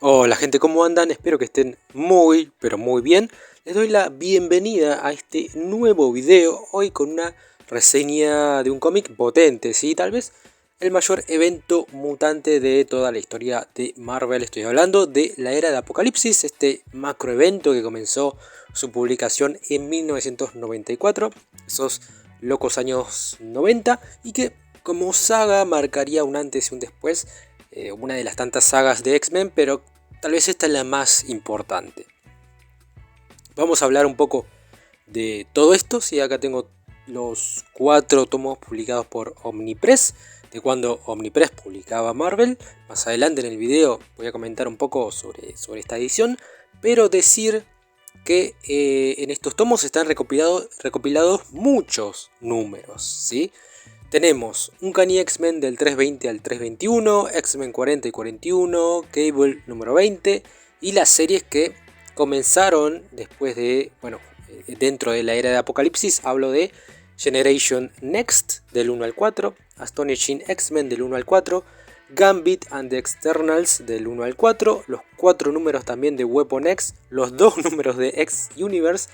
Hola gente, ¿cómo andan? Espero que estén muy, pero muy bien. Les doy la bienvenida a este nuevo video, hoy con una reseña de un cómic potente, ¿sí? Tal vez el mayor evento mutante de toda la historia de Marvel. Estoy hablando de la Era de Apocalipsis, este macroevento que comenzó su publicación en 1994, esos locos años 90, y que como saga marcaría un antes y un después, una de las tantas sagas de X-Men, pero tal vez esta es la más importante. Vamos a hablar un poco de todo esto. Sí, acá tengo los 4 tomos publicados por Omnipress, de cuando Omnipress publicaba Marvel. Más adelante en el video voy a comentar un poco sobre esta edición, pero decir que en estos tomos están recopilados muchos números, ¿sí? Tenemos un Uncanny X-Men del 320 al 321, X-Men 40 y 41, Cable número 20 y las series que comenzaron después de, dentro de la era de Apocalipsis. Hablo de Generation Next del 1 al 4, Astonishing X-Men del 1 al 4, Gambit and the Externals del 1 al 4, los 4 números también de Weapon X, los 2 números de X Universe,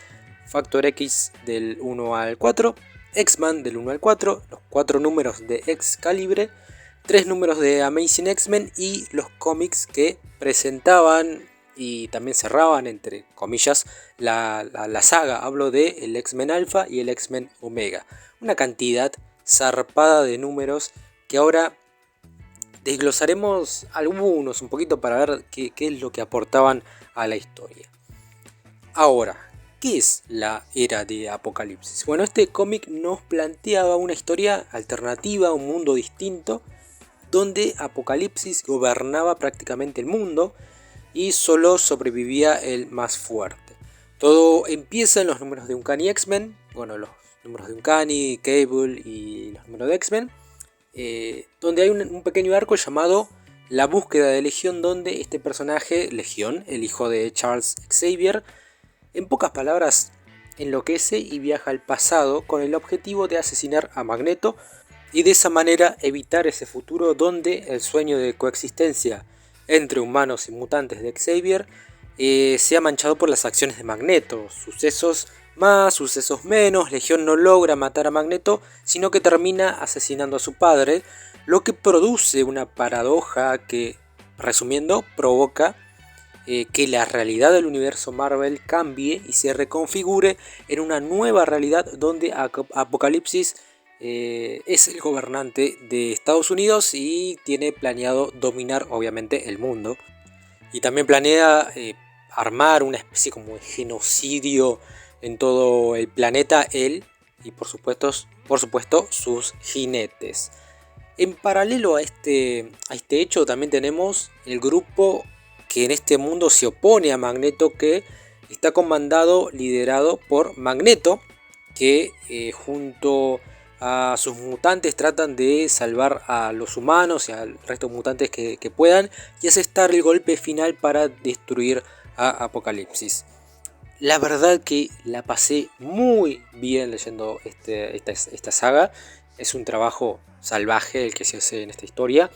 Factor X del 1 al 4, X-Man del 1 al 4, los 4 números de Excalibur, 3 números de Amazing X-Men y los cómics que presentaban y también cerraban, entre comillas, la saga. Hablo de el X-Men Alpha y el X-Men Omega. Una cantidad zarpada de números que ahora desglosaremos algunos un poquito para ver qué es lo que aportaban a la historia. Ahora, ¿qué es la Era de Apocalipsis? Bueno, este cómic nos planteaba una historia alternativa, un mundo distinto, donde Apocalipsis gobernaba prácticamente el mundo y solo sobrevivía el más fuerte. Todo empieza en los números de Uncanny X-Men, bueno, los números de Uncanny, Cable y los números de X-Men, donde hay un pequeño arco llamado La búsqueda de Legión, donde este personaje, Legión, el hijo de Charles Xavier, en pocas palabras, enloquece y viaja al pasado con el objetivo de asesinar a Magneto y de esa manera evitar ese futuro donde el sueño de coexistencia entre humanos y mutantes de Xavier se ha manchado por las acciones de Magneto. Sucesos más, sucesos menos, Legión no logra matar a Magneto, sino que termina asesinando a su padre, lo que produce una paradoja que, resumiendo, provoca que la realidad del universo Marvel cambie y se reconfigure en una nueva realidad donde Apocalipsis es el gobernante de Estados Unidos y tiene planeado dominar obviamente el mundo. Y también planea armar una especie como de genocidio en todo el planeta, él y por supuesto sus jinetes. En paralelo a este hecho también tenemos el grupo que en este mundo se opone a Magneto, que está liderado por Magneto, que junto a sus mutantes tratan de salvar a los humanos y al resto de mutantes que puedan, y asestar el golpe final para destruir a Apocalipsis. La verdad que la pasé muy bien leyendo esta saga. Es un trabajo salvaje el que se hace en esta historia.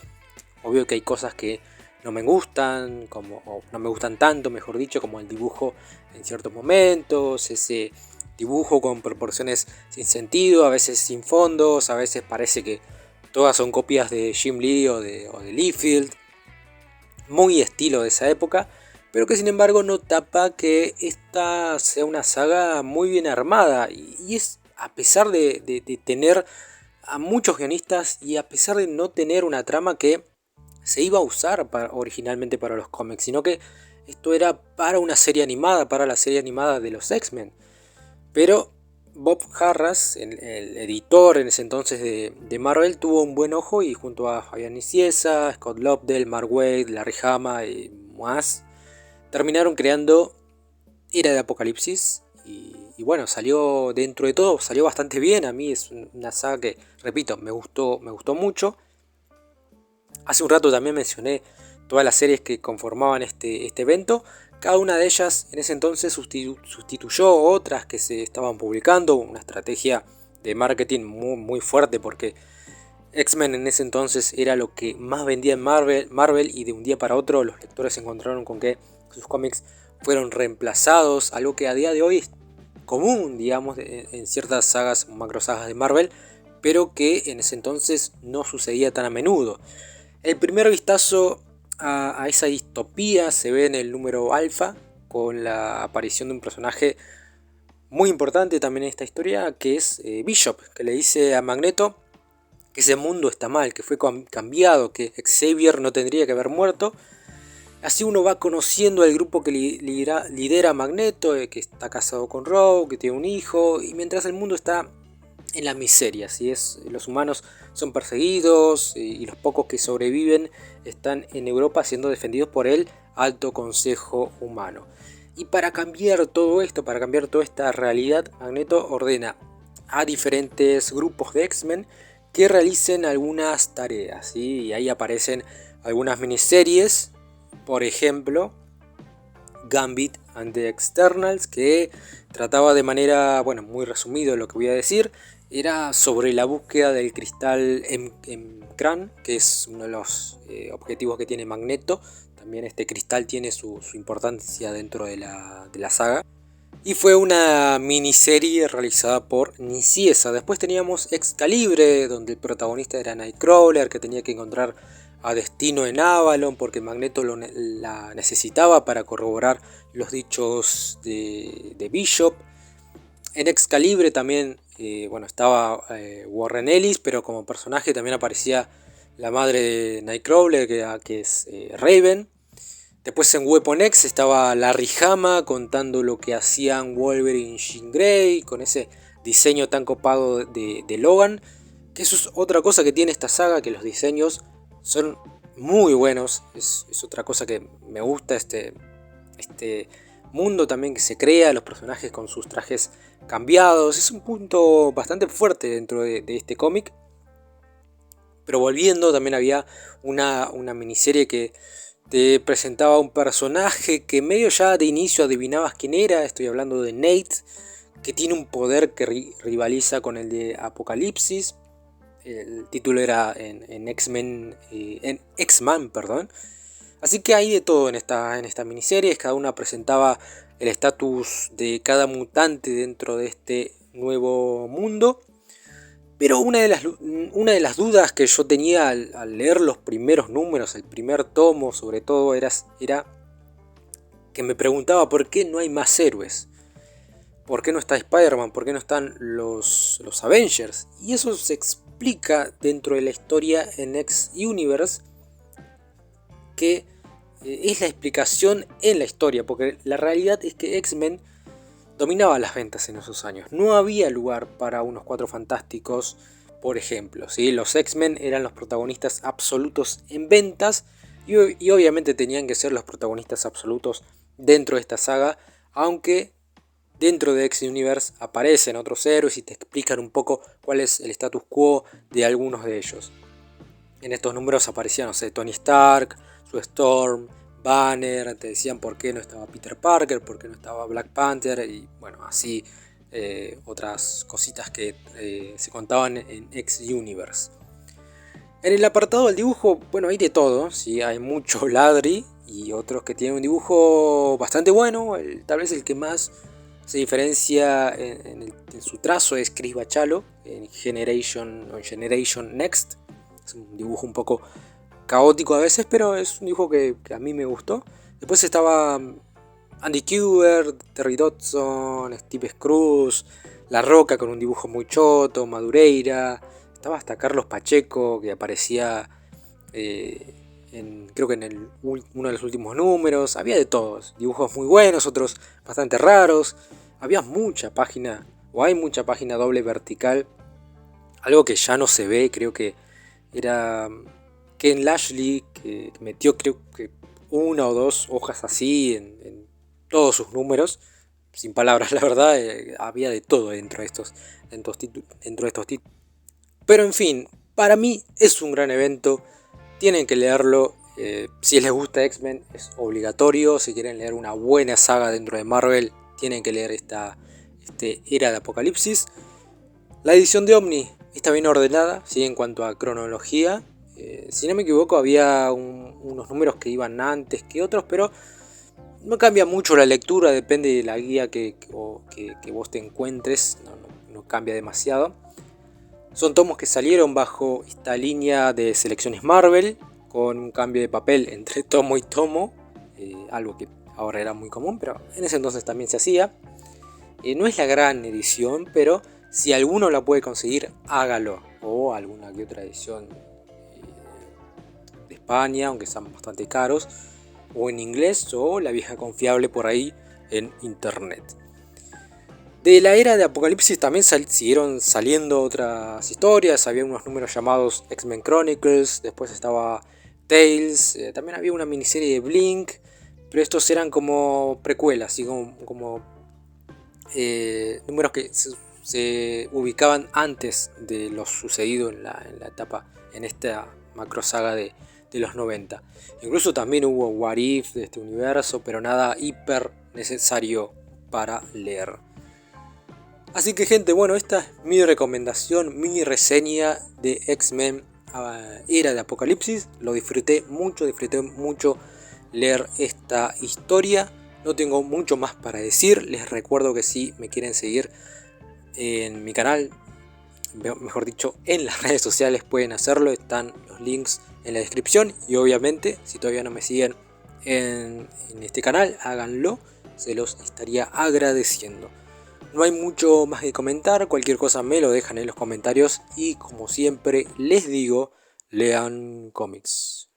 Obvio que hay cosas que no me gustan, o no me gustan tanto, mejor dicho, como el dibujo en ciertos momentos, ese dibujo con proporciones sin sentido, a veces sin fondos, a veces parece que todas son copias de Jim Lee o de Liefeld, muy estilo de esa época, pero que sin embargo no tapa que esta sea una saga muy bien armada, y es a pesar de tener a muchos guionistas y a pesar de no tener una trama que se iba a usar originalmente para los cómics, sino que esto era para una serie animada, para la serie animada de los X-Men. Pero Bob Harras, el editor en ese entonces de Marvel, tuvo un buen ojo y junto a Fabián Nicieza, Scott Lobdell, Mark Waid, Larry Hama y más, terminaron creando Era de Apocalipsis. Y bueno, salió dentro de todo, salió bastante bien. A mí es una saga que, repito, me gustó mucho. Hace un rato también mencioné todas las series que conformaban este evento. Cada una de ellas en ese entonces sustituyó otras que se estaban publicando. Una estrategia de marketing muy fuerte, porque X-Men en ese entonces era lo que más vendía en Marvel, y de un día para otro los lectores se encontraron con que sus cómics fueron reemplazados, algo que a día de hoy es común, digamos, en ciertas sagas, macro sagas de Marvel, pero que en ese entonces no sucedía tan a menudo. El primer vistazo a esa distopía se ve en el número Alpha, con la aparición de un personaje muy importante también en esta historia, que es Bishop, que le dice a Magneto que ese mundo está mal, que fue cambiado, que Xavier no tendría que haber muerto. Así uno va conociendo al grupo que lidera Magneto, que está casado con Rogue, que tiene un hijo, y mientras el mundo está en la miseria, los humanos son perseguidos y los pocos que sobreviven están en Europa siendo defendidos por el Alto Consejo Humano. Y para cambiar todo esto, para cambiar toda esta realidad, Magneto ordena a diferentes grupos de X-Men que realicen algunas tareas, ¿sí? Y ahí aparecen algunas miniseries, por ejemplo Gambit and the Externals, que trataba de manera, muy resumido lo que voy a decir, era sobre la búsqueda del cristal M'Kraan, que es uno de los objetivos que tiene Magneto. También este cristal tiene su importancia dentro de la saga. Y fue una miniserie realizada por Nicieza. Después teníamos Excalibur, donde el protagonista era Nightcrawler, que tenía que encontrar a Destino en Avalon porque Magneto la necesitaba para corroborar los dichos de Bishop. En Excalibur también estaba Warren Ellis, pero como personaje también aparecía la madre de Nightcrawler, que es Raven. Después en Weapon X estaba Larry Hama contando lo que hacían Wolverine y Jean Grey, con ese diseño tan copado de Logan. Que eso es otra cosa que tiene esta saga, que los diseños son muy buenos. Es otra cosa que me gusta, este mundo también que se crea, los personajes con sus trajes cambiados. Es un punto bastante fuerte dentro de este cómic. Pero volviendo, también había una miniserie que te presentaba un personaje que medio ya de inicio adivinabas quién era. Estoy hablando de Nate, que tiene un poder que rivaliza con el de Apocalipsis. El título era en X-Men, en X-Man, perdón. Así que hay de todo en esta miniserie. Cada una presentaba el estatus de cada mutante dentro de este nuevo mundo. Pero una de las dudas que yo tenía al leer los primeros números, el primer tomo sobre todo, era que me preguntaba por qué no hay más héroes. ¿Por qué no está Spider-Man? ¿Por qué no están los Avengers? Y eso se explica dentro de la historia en X-Universe, que es la explicación en la historia, porque la realidad es que X-Men dominaba las ventas en esos años. No había lugar para unos Cuatro Fantásticos, por ejemplo, ¿sí? Los X-Men eran los protagonistas absolutos en ventas y obviamente tenían que ser los protagonistas absolutos dentro de esta saga, aunque dentro de X-Universe aparecen otros héroes y te explican un poco cuál es el status quo de algunos de ellos. En estos números aparecían, Tony Stark, Sue Storm, Banner, te decían por qué no estaba Peter Parker, por qué no estaba Black Panther y así otras cositas que se contaban en X-Universe. En el apartado del dibujo, hay de todo, ¿sí? Hay mucho ladri y otros que tienen un dibujo bastante bueno. Tal vez el que más se diferencia en su trazo es Chris Bachalo en Generation Next. Es un dibujo un poco caótico a veces, pero es un dibujo que a mí me gustó. Después estaba Andy Kubert, Terry Dodson, Steve Scrooge, La Roca con un dibujo muy choto, Madureira. Estaba hasta Carlos Pacheco, que aparecía creo que en uno de los últimos números. Había de todos, dibujos muy buenos, otros bastante raros. Había mucha página, o hay mucha página doble vertical. Algo que ya no se ve, creo que era Ken Lashley, que metió creo que una o dos hojas así en todos sus números. Sin palabras, la verdad, había de todo dentro de estos títulos. Pero en fin, para mí es un gran evento, tienen que leerlo. Si les gusta X-Men es obligatorio. Si quieren leer una buena saga dentro de Marvel, tienen que leer esta Era de Apocalipsis. La edición de Omni Está bien ordenada, ¿sí? En cuanto a cronología. Si no me equivoco, había unos números que iban antes que otros, pero no cambia mucho la lectura, depende de la guía que vos te encuentres, no cambia demasiado. Son tomos que salieron bajo esta línea de selecciones Marvel, con un cambio de papel entre tomo y tomo, algo que ahora era muy común, pero en ese entonces también se hacía. No es la gran edición, pero si alguno la puede conseguir, hágalo. O alguna que otra edición de España, aunque sean bastante caros, o en inglés, o la vieja confiable por ahí en internet. De la era de Apocalipsis también siguieron saliendo otras historias. Había unos números llamados X-Men Chronicles, después estaba Tales, también había una miniserie de Blink, pero estos eran como precuelas, así como números que se ubicaban antes de lo sucedido en la etapa, en esta macro saga de los 90. Incluso también hubo What If de este universo, pero nada hiper necesario para leer. Así que gente, bueno, esta es mi recomendación, mi reseña de X-Men Era de Apocalipsis. Lo disfruté mucho leer esta historia. No tengo mucho más para decir. Les recuerdo que si me quieren seguir en mi canal, mejor dicho, en las redes sociales, pueden hacerlo. Están los links en la descripción. Y obviamente, si todavía no me siguen en este canal, háganlo. Se los estaría agradeciendo. No hay mucho más que comentar, cualquier cosa me lo dejan en los comentarios y como siempre les digo, lean cómics.